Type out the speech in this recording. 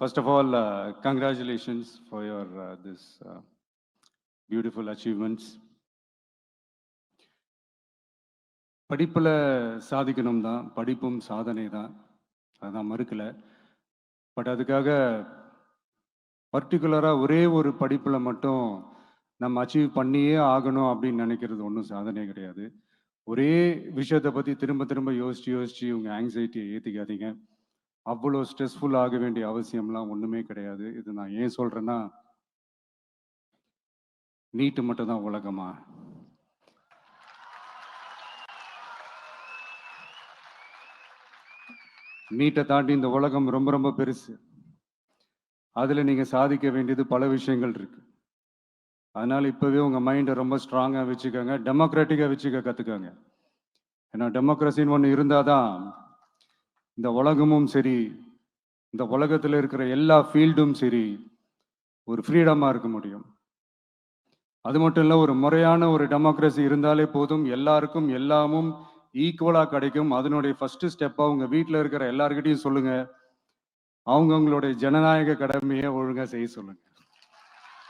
First of all, congratulations for your this beautiful achievements. படிப்புல சாதிக்கணும் தான், படிப்பும் சாதனை தான், அதான் மறுக்கல. பட் அதுக்காக பர்டிகுலராக ஒரே ஒரு படிப்பில் மட்டும் நம்ம அச்சீவ் பண்ணியே ஆகணும் அப்படின்னு நினைக்கிறது ஒன்றும் சாதனை கிடையாது. ஒரே விஷயத்தை பற்றி திரும்ப திரும்ப யோசிச்சு உங்கள் ஆங்ஸைட்டியை ஏற்றிக்காதீங்க. அவ்வளோ ஸ்ட்ரெஸ்ஃபுல் ஆக வேண்டிய அவசியம்லாம் ஒன்றுமே கிடையாது. இது நான் ஏன் சொல்கிறேன்னா, நீட்டு மட்டும் தான் உலகமா? நீட்டை தாண்டி இந்த உலகம் ரொம்ப ரொம்ப பெருசு. அதில் நீங்கள் சாதிக்க வேண்டியது பல விஷயங்கள் இருக்கு. அதனால இப்போவே உங்கள் மைண்டை ரொம்ப ஸ்ட்ராங்காக வச்சுக்கோங்க, டெமோக்ராட்டிக்காக வச்சுக்க கற்றுக்கோங்க. ஏன்னா டெமோக்ரஸின்னு ஒன்று இருந்தால் தான் இந்த உலகமும் சரி, இந்த உலகத்தில் இருக்கிற எல்லா ஃபீல்டும் சரி, ஒரு ஃப்ரீடமாக இருக்க முடியும். அது மட்டும் இல்லை, ஒரு முறையான ஒரு டெமோக்ரஸி இருந்தாலே போதும், எல்லாருக்கும் எல்லாமும் ஈக்குவலாக கிடைக்கும். அதனுடைய ஃபர்ஸ்ட் ஸ்டெப்பாக உங்கள் வீட்டில் இருக்கிற எல்லாருக்கிட்டையும் சொல்லுங்கள், அவங்கவுங்களுடைய ஜனநாயக கடமையை ஒழுங்காக செய்ய சொல்லுங்கள்.